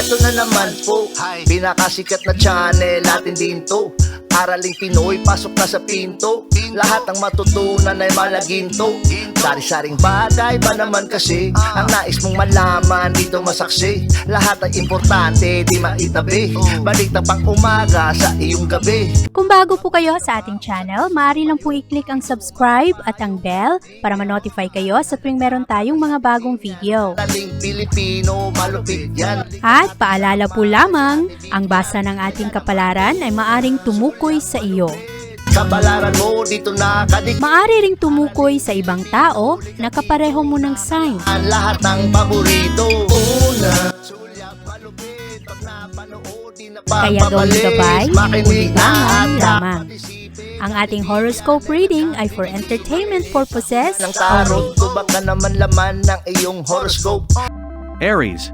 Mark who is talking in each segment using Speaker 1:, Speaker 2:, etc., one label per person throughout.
Speaker 1: Eto na naman po, pinakasikat na channel natin din to. Araling Pinoy, pasok na sa pinto. Lahat ng matutunan ay malaginto. Sari-saring bagay ba naman kasi ang nais mong malaman dito masaksi. Lahat ay importante, di maitabi. Balik na pang umaga sa iyong gabi.
Speaker 2: Kung bago po kayo sa ating channel, maaari lang po i-click ang subscribe at ang bell para ma-notify kayo sa tuwing meron tayong mga bagong video.
Speaker 1: Dating Pilipino, malupit yan.
Speaker 2: At paalala po lamang, ang basa ng ating kapalaran ay maaring tumukoy sa iyo.
Speaker 1: Kapalaran mo dito nakadik.
Speaker 2: Maaari ring tumukoy sa ibang tao na kapareho mo ng sign.
Speaker 1: Lahat ng paborito. Una, sulyap, malupit. Pag napanood, di na
Speaker 2: Kaya gawin gabay,
Speaker 1: makinig
Speaker 2: ulilangan
Speaker 1: na
Speaker 2: lamang. Ang ating horoscope reading ay for entertainment purposes
Speaker 1: ng tarot.
Speaker 2: only.
Speaker 1: Tubak ka naman laman ng iyong horoscope.
Speaker 3: Aries.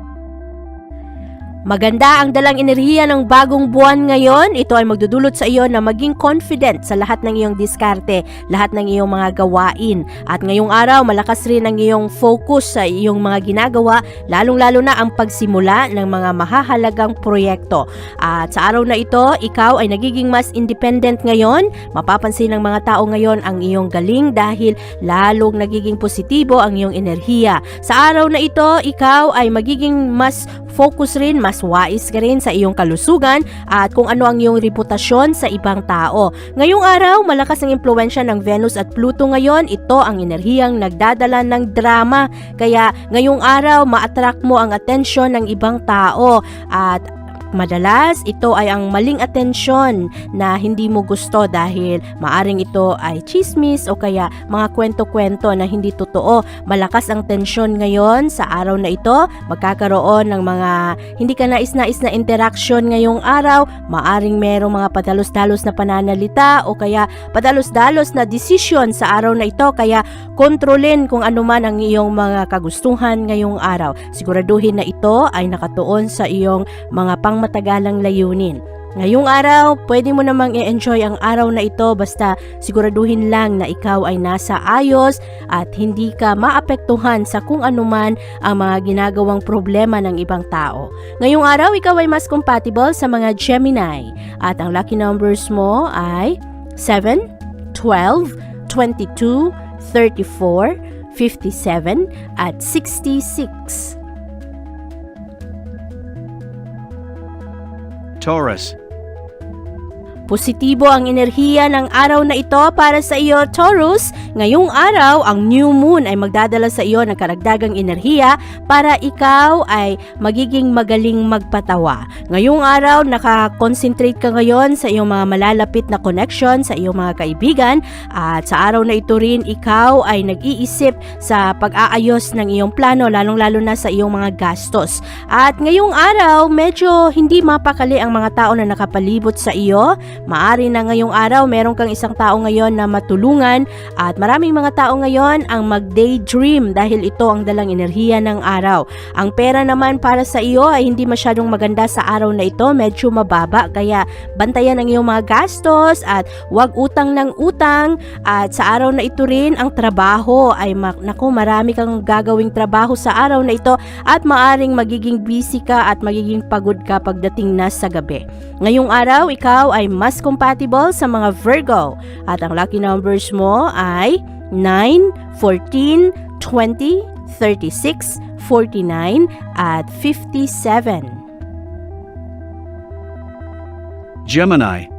Speaker 2: Maganda ang dalang enerhiya ng bagong buwan ngayon. Ito ay magdudulot sa iyo na maging confident sa lahat ng iyong diskarte, lahat ng iyong mga gawain. At ngayong araw, malakas rin ang iyong focus sa iyong mga ginagawa, lalong-lalo na ang pagsimula ng mga mahahalagang proyekto. At sa araw na ito, ikaw ay nagiging mas independent ngayon. Mapapansin ng mga tao ngayon ang iyong galing dahil lalong nagiging positibo ang iyong enerhiya. Sa araw na ito, ikaw ay magiging mas focus rin, mas wais ka rin sa iyong kalusugan at kung ano ang iyong reputasyon sa ibang tao. Ngayong araw, malakas ang impluwensya ng Venus at Pluto ngayon. Ito ang enerhiyang nagdadala ng drama. Kaya ngayong araw, ma-attract mo ang atensyon ng ibang tao at madalas, ito ay ang maling atensyon na hindi mo gusto dahil maaring ito ay chismis o kaya mga kwento-kwento na hindi totoo. Malakas ang tensyon ngayon sa araw na ito. Magkakaroon ng mga hindi ka nais-nais na interaction ngayong araw. Maaring merong mga padalos-dalos na pananalita o kaya padalos-dalos na desisyon sa araw na ito. Kaya kontrolin kung ano man ang iyong mga kagustuhan ngayong araw. Siguraduhin na ito ay nakatuon sa iyong mga pangmatagalang layunin. Ngayong araw, pwede mo namang i-enjoy ang araw na ito basta siguraduhin lang na ikaw ay nasa ayos at hindi ka maapektuhan sa kung anuman ang mga ginagawang problema ng ibang tao. Ngayong araw, ikaw ay mas compatible sa mga Gemini at ang lucky numbers mo ay 7, 12, 22, 34, 57 at 66.
Speaker 3: Taurus.
Speaker 2: Positibo ang enerhiya ng araw na ito para sa iyo, Taurus. Ngayong araw, ang new moon ay magdadala sa iyo ng karagdagang enerhiya para ikaw ay magiging magaling magpatawa. Ngayong araw, nakakonsentrate ka ngayon sa iyong mga malalapit na connection sa iyong mga kaibigan at sa araw na ito rin, ikaw ay nag-iisip sa pag-aayos ng iyong plano, lalong-lalo na sa iyong mga gastos. At ngayong araw, medyo hindi mapakali ang mga tao na nakapalibot sa iyo. Maari na ngayong araw, meron kang isang tao ngayon na matulungan at maraming mga tao ngayon ang mag-daydream dahil ito ang dalang enerhiya ng araw. Ang pera naman para sa iyo ay hindi masyadong maganda sa araw na ito, medyo mababa kaya bantayan ang iyong mga gastos at huwag utang ng utang. At sa araw na ito rin, ang trabaho ay marami kang gagawing trabaho sa araw na ito at maaring magiging busy ka at magiging pagod ka pagdating na sa gabi. Ngayong araw, ikaw ay mas compatible sa mga Virgo at ang lucky numbers mo ay 9, 14, 20, 36, 49 at 57.
Speaker 3: Gemini.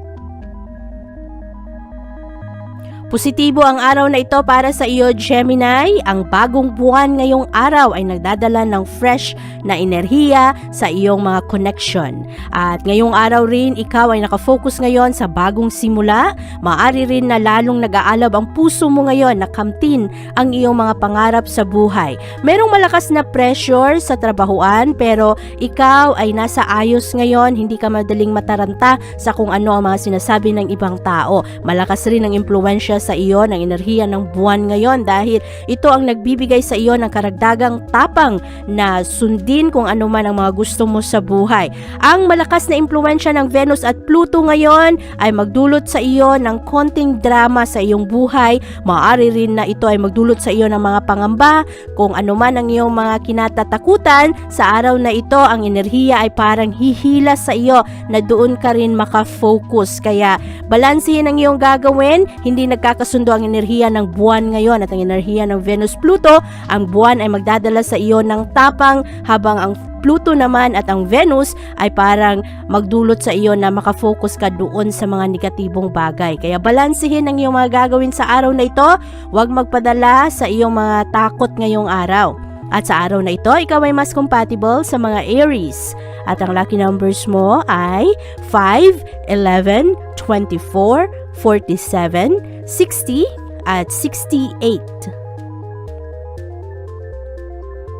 Speaker 2: Positibo ang araw na ito para sa iyo, Gemini. Ang bagong buwan ngayong araw ay nagdadala ng fresh na enerhiya sa iyong mga connection. At ngayong araw rin, ikaw ay nakafocus ngayon sa bagong simula. Maaari rin na lalong nag-aalab ang puso mo ngayon na kamtin ang iyong mga pangarap sa buhay. Merong malakas na pressure sa trabahuan pero ikaw ay nasa ayos ngayon. Hindi ka madaling mataranta sa kung ano ang mga sinasabi ng ibang tao. Malakas rin ang impluwensya impluensya sa iyo ng enerhiya ng buwan ngayon dahil ito ang nagbibigay sa iyo ng karagdagang tapang na sundin kung ano man ang mga gusto mo sa buhay. Ang malakas na impluensya ng Venus at Pluto ngayon ay magdulot sa iyo ng konting drama sa iyong buhay. Maaari rin na ito ay magdulot sa iyo ng mga pangamba. Kung ano man ang iyong mga kinatatakutan, sa araw na ito ang enerhiya ay parang hihila sa iyo na doon ka rin makafocus. Kaya balansehin ang iyong gagawin. Hindi nagkakasundo ang enerhiya ng buwan ngayon at ang enerhiya ng Venus Pluto. Ang buwan ay magdadala sa iyo ng tapang habang ang Pluto naman at ang Venus ay parang magdulot sa iyo na makafocus ka doon sa mga negatibong bagay. Kaya balansehin ang iyong mga gagawin sa araw na ito. Huwag magpadala sa iyong mga takot ngayong araw. At sa araw na ito, ikaw ay mas compatible sa mga Aries. At ang lucky numbers mo ay 5, 11, 24, 47, 60 at 68.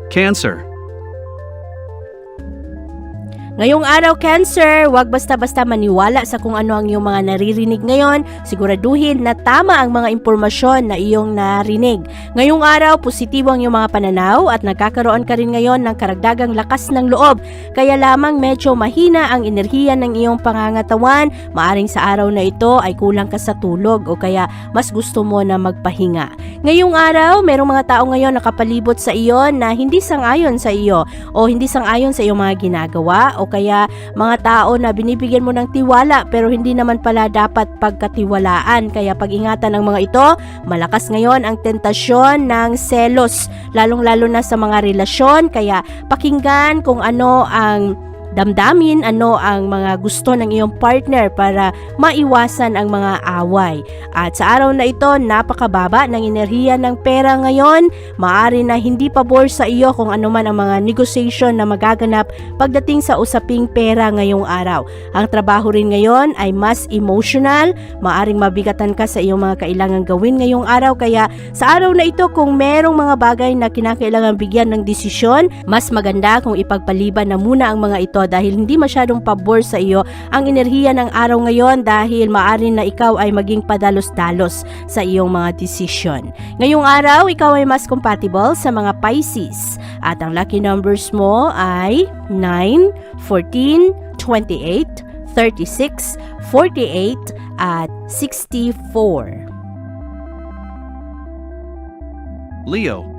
Speaker 3: Cancer.
Speaker 2: Ngayong araw, Cancer, huwag basta-basta maniwala sa kung ano ang iyong mga naririnig ngayon. Siguraduhin na tama ang mga impormasyon na iyong narinig. Ngayong araw, positibo ang iyong mga pananaw at nagkakaroon ka rin ngayon ng karagdagang lakas ng loob. Kaya lamang medyo mahina ang enerhiya ng iyong pangangatawan. Maaring sa araw na ito ay kulang ka sa tulog o kaya mas gusto mo na magpahinga. Ngayong araw, merong mga tao ngayon nakapalibot sa iyo na hindi sang-ayon sa iyo o hindi sang-ayon sa iyong mga ginagawa o kaya mga tao na binibigyan mo ng tiwala pero hindi naman pala dapat pagkatiwalaan. Kaya pag-ingatan ng mga ito, malakas ngayon ang tentasyon ng selos, lalong-lalo na sa mga relasyon. Kaya pakinggan kung ano ang damdamin, ano ang mga gusto ng iyong partner para maiwasan ang mga away. At sa araw na ito, napakababa ng enerhiya ng pera ngayon. Maaari na hindi pabor sa iyo kung ano man ang mga negotiation na magaganap pagdating sa usaping pera ngayong araw. Ang trabaho rin ngayon ay mas emotional. Maaring mabigatan ka sa iyong mga kailangang gawin ngayong araw. Kaya sa araw na ito, kung merong mga bagay na kinakailangan bigyan ng desisyon, mas maganda kung ipagpaliban na muna ang mga ito dahil hindi masyadong pabor sa iyo ang enerhiya ng araw ngayon dahil maaari na ikaw ay maging padalos-dalos sa iyong mga desisyon. Ngayong araw, ikaw ay mas compatible sa mga Pisces at ang lucky numbers mo ay 9, 14, 28, 36, 48 at 64.
Speaker 3: Leo.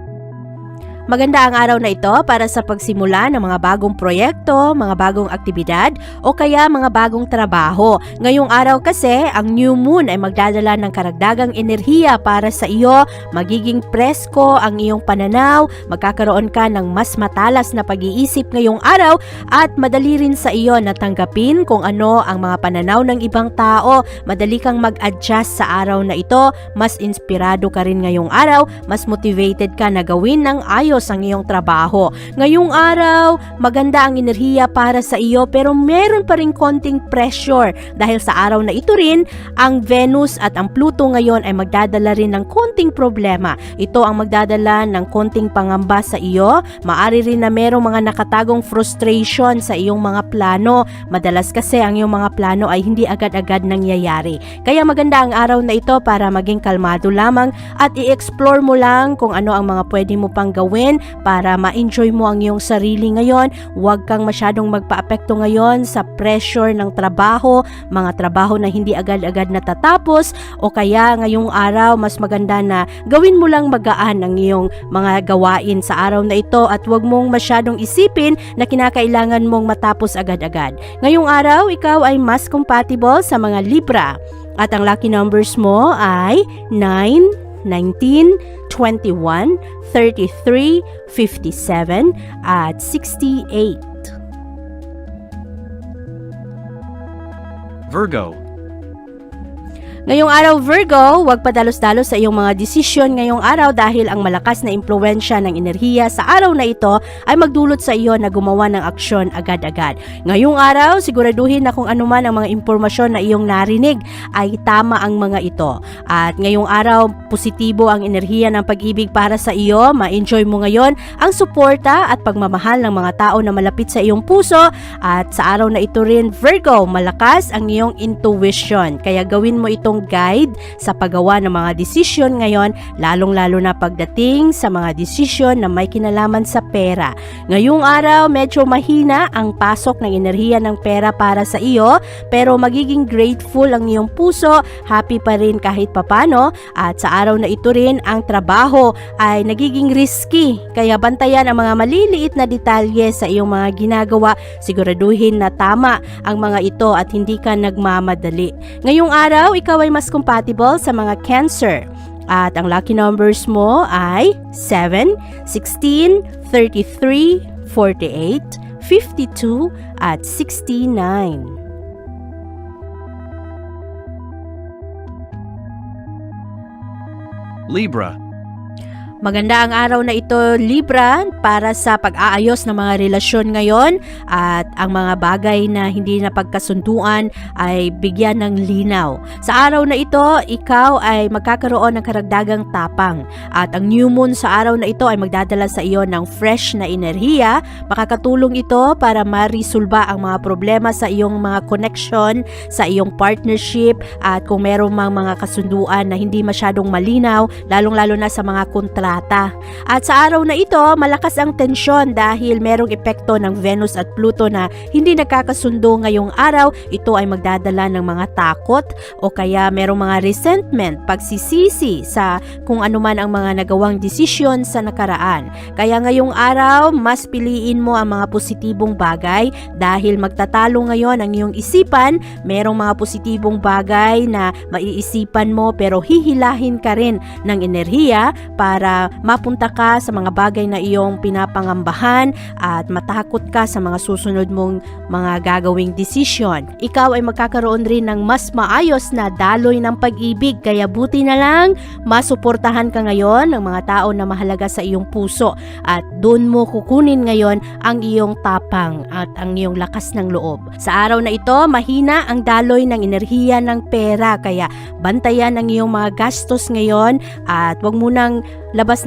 Speaker 2: Maganda ang araw na ito para sa pagsimula ng mga bagong proyekto, mga bagong aktibidad o kaya mga bagong trabaho. Ngayong araw kasi, ang new moon ay magdadala ng karagdagang enerhiya para sa iyo, magiging presko ang iyong pananaw, magkakaroon ka ng mas matalas na pag-iisip ngayong araw at madali rin sa iyo na tanggapin kung ano ang mga pananaw ng ibang tao. Madali kang mag-adjust sa araw na ito, mas inspirado ka rin ngayong araw, mas motivated ka na gawin ng ayos ang iyong trabaho. Ngayong araw, maganda ang enerhiya para sa iyo pero meron pa rin konting pressure dahil sa araw na ito rin, ang Venus at ang Pluto ngayon ay magdadala rin ng konting problema. Ito ang magdadala ng konting pangamba sa iyo. Maari rin na merong mga nakatagong frustration sa iyong mga plano. Madalas kasi ang iyong mga plano ay hindi agad-agad nangyayari. Kaya maganda ang araw na ito para maging kalmado lamang at i-explore mo lang kung ano ang mga pwede mo pang gawin para ma-enjoy mo ang iyong sarili ngayon. Huwag kang masyadong magpa-apekto ngayon sa pressure ng trabaho, mga trabaho na hindi agad-agad natatapos o kaya ngayong araw mas maganda na gawin mo lang magaan ang iyong mga gawain sa araw na ito at huwag mong masyadong isipin na kinakailangan mong matapos agad-agad. Ngayong araw, ikaw ay mas compatible sa mga Libra at ang lucky numbers mo ay 9, 19, 21, 33, 57 at 68.
Speaker 3: Virgo.
Speaker 2: Ngayong araw, Virgo, huwag padalos-dalos sa iyong mga desisyon ngayong araw dahil ang malakas na impluensya ng enerhiya sa araw na ito ay magdulot sa iyo na gumawa ng aksyon agad-agad. Ngayong araw, siguraduhin na kung anuman ang mga impormasyon na iyong narinig ay tama ang mga ito. At ngayong araw, positibo ang enerhiya ng pag-ibig para sa iyo. Ma-enjoy mo ngayon ang suporta at pagmamahal ng mga tao na malapit sa iyong puso. At sa araw na ito rin, Virgo, malakas ang iyong intuition. Kaya gawin mo itong iyong guide sa paggawa ng mga desisyon ngayon, lalong-lalo na pagdating sa mga desisyon na may kinalaman sa pera. Ngayong araw, medyo mahina ang pasok ng enerhiya ng pera para sa iyo, pero magiging grateful ang iyong puso, happy pa rin kahit papano, at sa araw na ito rin, ang trabaho ay nagiging risky, kaya bantayan ang mga maliliit na detalye sa iyong mga ginagawa, siguraduhin na tama ang mga ito at hindi ka nagmamadali. Ngayong araw, ikaw ay mas compatible sa mga Cancer. At ang lucky numbers mo ay 7, 16, 33, 48, 52 at 69.
Speaker 3: Libra.
Speaker 2: Maganda ang araw na ito, Libra, para sa pag-aayos ng mga relasyon ngayon at ang mga bagay na hindi napagkasunduan ay bigyan ng linaw. Sa araw na ito, ikaw ay magkakaroon ng karagdagang tapang at ang new moon sa araw na ito ay magdadala sa iyo ng fresh na enerhiya. Makakatulong ito para marisolba ang mga problema sa iyong mga connection, sa iyong partnership at kung meron mang mga kasunduan na hindi masyadong malinaw, lalong-lalo na sa mga kontrata. At sa araw na ito, malakas ang tensyon dahil merong epekto ng Venus at Pluto na hindi nagkakasundo ngayong araw. Ito ay magdadala ng mga takot o kaya merong mga resentment, pagsisisi sa kung ano man ang mga nagawang desisyon sa nakaraan. Kaya ngayong araw, mas piliin mo ang mga positibong bagay dahil magtatalo ngayon ang iyong isipan. Merong mga positibong bagay na maiisipan mo pero hihilahin ka rin ng enerhiya para mapunta ka sa mga bagay na iyong pinapangambahan at matakot ka sa mga susunod mong mga gagawing desisyon. Ikaw ay magkakaroon rin ng mas maayos na daloy ng pag-ibig, kaya buti na lang masuportahan ka ngayon ng mga tao na mahalaga sa iyong puso at doon mo kukunin ngayon ang iyong tapang at ang iyong lakas ng loob. Sa araw na ito, mahina ang daloy ng enerhiya ng pera, kaya bantayan ang iyong mga gastos ngayon at wag mo nang labas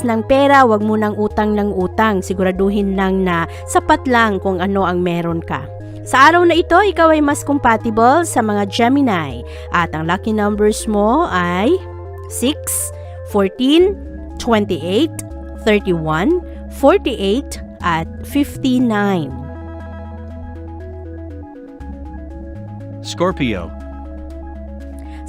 Speaker 2: ng pera, wag mo nang utang ng utang. Siguraduhin lang na sapat lang kung ano ang meron ka. Sa araw na ito, ikaw ay mas compatible sa mga Gemini at ang lucky numbers mo ay 6, 14, 28, 31, 48 at 59.
Speaker 3: Scorpio.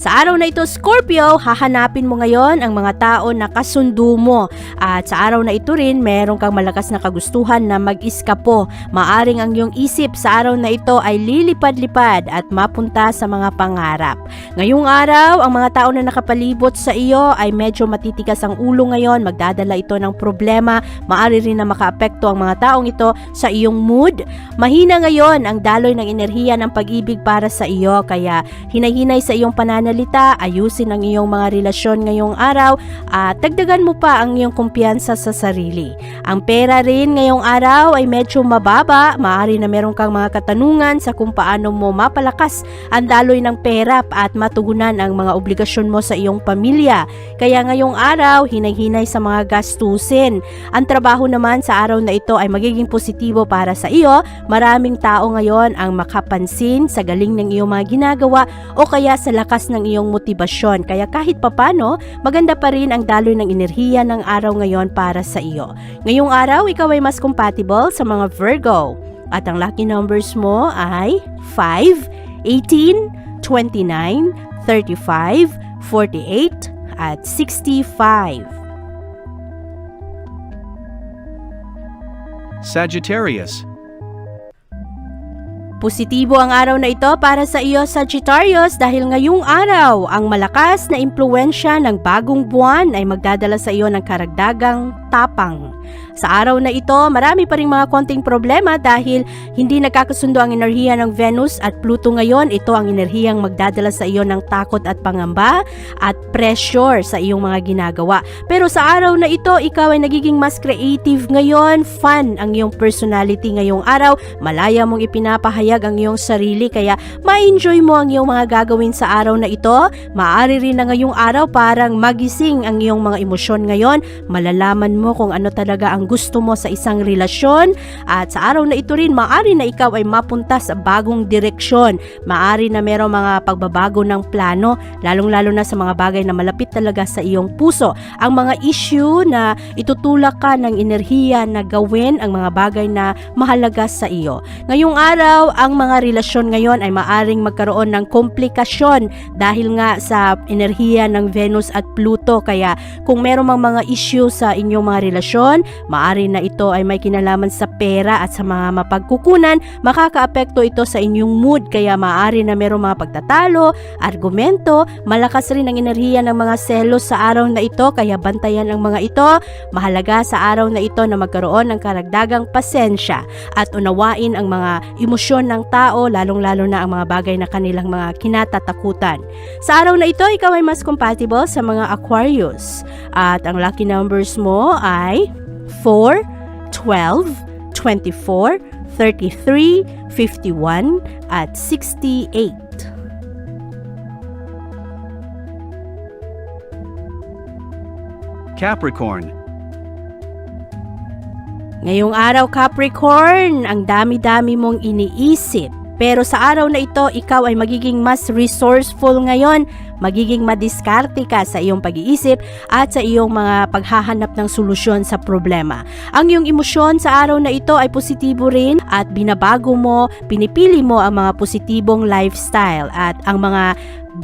Speaker 2: Sa araw na ito, Scorpio, hahanapin mo ngayon ang mga tao na kasundo mo. At sa araw na ito rin, meron kang malakas na kagustuhan na mag-iskapo. Maaring ang iyong isip sa araw na ito ay lilipad-lipad at mapunta sa mga pangarap. Ngayong araw, ang mga tao na nakapalibot sa iyo ay medyo matitigas ang ulo ngayon. Magdadala ito ng problema. Maari rin na makaapekto ang mga taong ito sa iyong mood. Mahina ngayon ang daloy ng enerhiya ng pag-ibig para sa iyo. Kaya hinay-hinay sa iyong pananalita, ayusin ang iyong mga relasyon ngayong araw at dagdagan mo pa ang iyong kumpiyansa sa sarili. Ang pera rin ngayong araw ay medyo mababa. Maaari na meron kang mga katanungan sa kung paano mo mapalakas ang daloy ng pera at matugunan ang mga obligasyon mo sa iyong pamilya. Kaya ngayong araw, hinay-hinay sa mga gastusin. Ang trabaho naman sa araw na ito ay magiging positibo para sa iyo. Maraming tao ngayon ang makapansin sa galing ng iyong mga ginagawa o kaya sa lakas ng iyong motibasyon. Kaya kahit papano, maganda pa rin ang daloy ng enerhiya ng araw ngayon para sa iyo. Ngayong araw, ikaw ay mas compatible sa mga Virgo. At ang lucky numbers mo ay 5, 18, 29, 35, 48 at 65.
Speaker 3: Sagittarius.
Speaker 2: Positibo ang araw na ito para sa iyo, Sagittarius, dahil ngayong araw, ang malakas na impluwensya ng bagong buwan ay magdadala sa iyo ng karagdagang tapang. Sa araw na ito, marami pa ring mga konting problema dahil hindi nagkakasundo ang enerhiya ng Venus at Pluto ngayon. Ito ang enerhiyang magdadala sa iyo ng takot at pangamba at pressure sa iyong mga ginagawa. Pero sa araw na ito, ikaw ay nagiging mas creative ngayon, fun ang iyong personality ngayong araw, malaya mong ipinapahayag ang iyong sarili, kaya ma-enjoy mo ang iyong mga gagawin sa araw na ito. Maaari rin na ngayong araw parang magising ang iyong mga emosyon ngayon, malalaman mo kung ano talaga ang gusto mo sa isang relasyon. At sa araw na ito rin, maari na ikaw ay mapunta sa bagong direksyon. Maari na merong mga pagbabago ng plano, lalong-lalo na sa mga bagay na malapit talaga sa iyong puso. Ang mga issue na itutulak ka ng enerhiya na gawin, ang mga bagay na mahalaga sa iyo. Ngayong araw, ang mga relasyon ngayon ay maaring magkaroon ng komplikasyon dahil nga sa enerhiya ng Venus at Pluto. Kaya kung meron mang mga issue sa inyong mga relasyon, maari na ito ay may kinalaman sa pera at sa mga mapagkukunan, makakaapekto ito sa inyong mood. Kaya maari na merong mga pagtatalo, argumento, malakas rin ang enerhiya ng mga selos sa araw na ito, kaya bantayan ang mga ito. Mahalaga sa araw na ito na magkaroon ng karagdagang pasensya at unawain ang mga emosyon ng tao, lalong-lalo na ang mga bagay na kanilang mga kinatatakutan. Sa araw na ito, ikaw ay mas compatible sa mga Aquarius. At ang lucky numbers mo ay 4, 12, 24, 33, 51, at 68.
Speaker 3: Capricorn.
Speaker 2: Ngayong araw, Capricorn, ang dami-dami mong iniisip. Pero sa araw na ito, ikaw ay magiging mas resourceful ngayon, magiging madiskarte ka sa iyong pag-iisip at sa iyong mga paghahanap ng solusyon sa problema. Ang iyong emosyon sa araw na ito ay positibo rin at binabago mo, pinipili mo ang mga positibong lifestyle at ang mga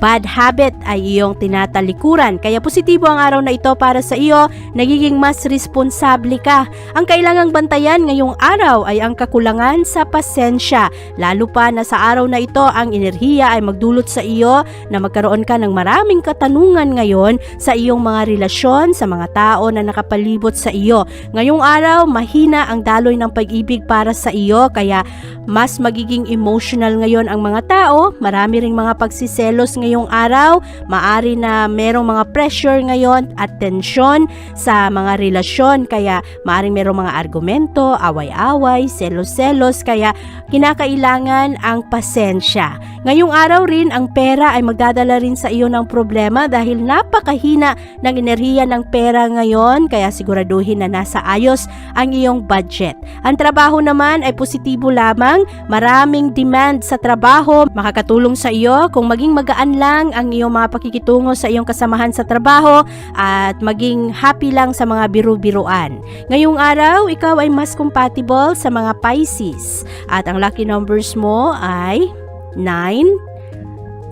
Speaker 2: bad habit ay iyong tinatalikuran. Kaya positibo ang araw na ito para sa iyo, nagiging mas responsable ka. Ang kailangang bantayan ngayong araw ay ang kakulangan sa pasensya, lalo pa na sa araw na ito ang enerhiya ay magdulot sa iyo na magkaroon ka ng maraming katanungan ngayon sa iyong mga relasyon sa mga tao na nakapalibot sa iyo. Ngayong araw, mahina ang daloy ng pag-ibig para sa iyo, kaya mas magiging emotional ngayon ang mga tao. Marami ring mga pagsiselos ngayong araw, maari na merong mga pressure ngayon at tensyon sa mga relasyon, kaya maaring merong mga argumento, away-away, selos-selos, kaya kinakailangan ang pasensya. Ngayong araw rin, ang pera ay magdadala rin sa iyo ng problema dahil napakahina ng enerhiya ng pera ngayon, kaya siguraduhin na nasa ayos ang iyong budget. Ang trabaho naman ay positibo lamang, maraming demand sa trabaho, makakatulong sa iyo kung maging magaan lang ang iyong mga pakikitungo sa iyong kasamahan sa trabaho at maging happy lang sa mga biru-biruan. Ngayong araw, ikaw ay mas compatible sa mga Pisces at ang lucky numbers mo ay 9,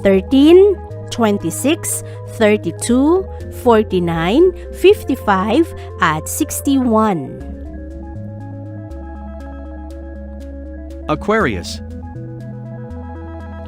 Speaker 2: 13, 26, 32, 49, 55, at 61.
Speaker 3: Aquarius.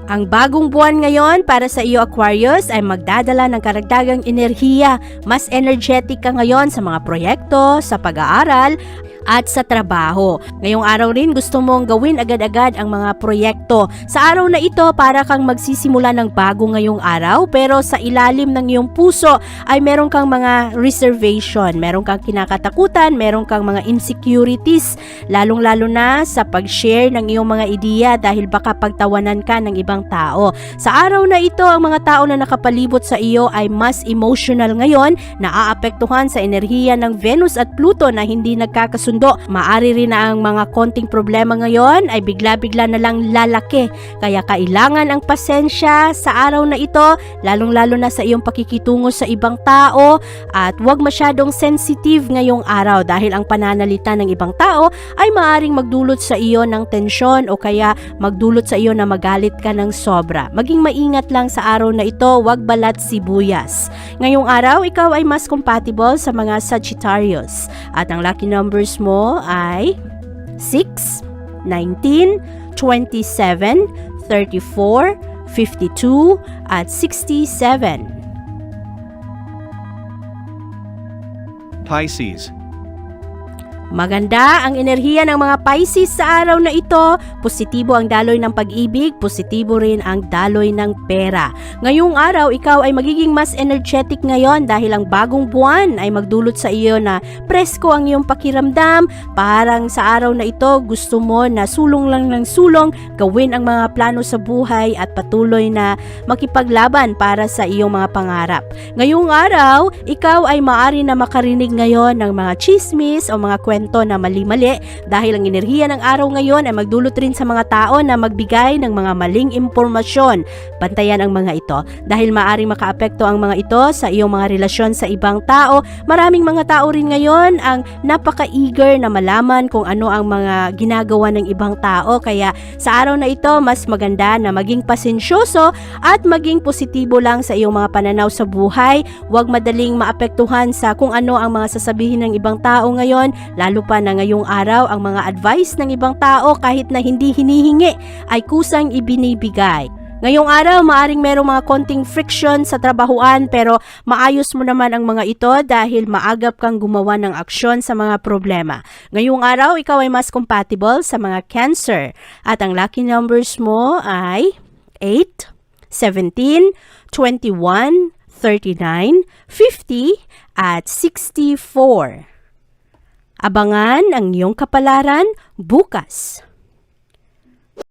Speaker 2: Ang bagong buwan ngayon para sa iyo, Aquarius, ay magdadala ng karagdagang enerhiya. Mas energetic ka ngayon sa mga proyekto, sa pag-aaral, at sa trabaho. Ngayong araw rin, gusto mong gawin agad-agad ang mga proyekto. Sa araw na ito, para kang magsisimula ng bago ngayong araw, pero sa ilalim ng iyong puso ay meron kang mga reservation, meron kang kinakatakutan, meron kang mga insecurities, lalong-lalo na sa pag-share ng iyong mga ideya dahil baka pagtawanan ka ng ibang tao. Sa araw na ito, ang mga tao na nakapalibot sa iyo ay mas emotional ngayon, naaapektuhan sa enerhiya ng Venus at Pluto na hindi nagkakasundo. Maari rin na ang mga konting problema ngayon ay bigla-bigla na lang lalaki. Kaya kailangan ang pasensya sa araw na ito, lalong-lalo na sa iyong pakikitungo sa ibang tao, at huwag masyadong sensitive ngayong araw dahil ang pananalita ng ibang tao ay maaring magdulot sa iyo ng tensyon o kaya magdulot sa iyo na magalit ka ng sobra. Maging maingat lang sa araw na ito, huwag balat sibuyas. Ngayong araw, ikaw ay mas compatible sa mga Sagittarius at ang lucky numbers mo ay 6, 19, 27, 34, 52, at 67.
Speaker 3: Pisces.
Speaker 2: Maganda ang enerhiya ng mga Pisces sa araw na ito. Positibo ang daloy ng pag-ibig, positibo rin ang daloy ng pera. Ngayong araw, ikaw ay magiging mas energetic ngayon dahil ang bagong buwan ay magdulot sa iyo na presko ang iyong pakiramdam. Parang sa araw na ito, gusto mo na sulong lang ng sulong, gawin ang mga plano sa buhay at patuloy na makipaglaban para sa iyong mga pangarap. Ngayong araw, ikaw ay maari na makarinig ngayon ng mga chismis o mga kwento na mali-mali dahil ang enerhiya ng araw ngayon ay magdulot rin sa mga tao na magbigay ng mga maling impormasyon. Bantayan ang mga ito dahil maaring makaapekto ang mga ito sa iyong mga relasyon sa ibang tao. Maraming mga tao rin ngayon ang napaka-eager na malaman kung ano ang mga ginagawa ng ibang tao, kaya sa araw na ito mas maganda na maging pasensyoso at maging positibo lang sa iyong mga pananaw sa buhay. Huwag madaling maapektuhan sa kung ano ang mga sasabihin ng ibang tao ngayon, lalo pa na ngayong araw ang mga advice ng ibang tao kahit na hindi hinihingi ay kusang ibinibigay. Ngayong araw, maaring merong mga konting friction sa trabahuan pero maayos mo naman ang mga ito dahil maagap kang gumawa ng aksyon sa mga problema. Ngayong araw, ikaw ay mas compatible sa mga Cancer at ang lucky numbers mo ay 8, 17, 21, 39, 50 at 64. Abangan ang iyong kapalaran bukas.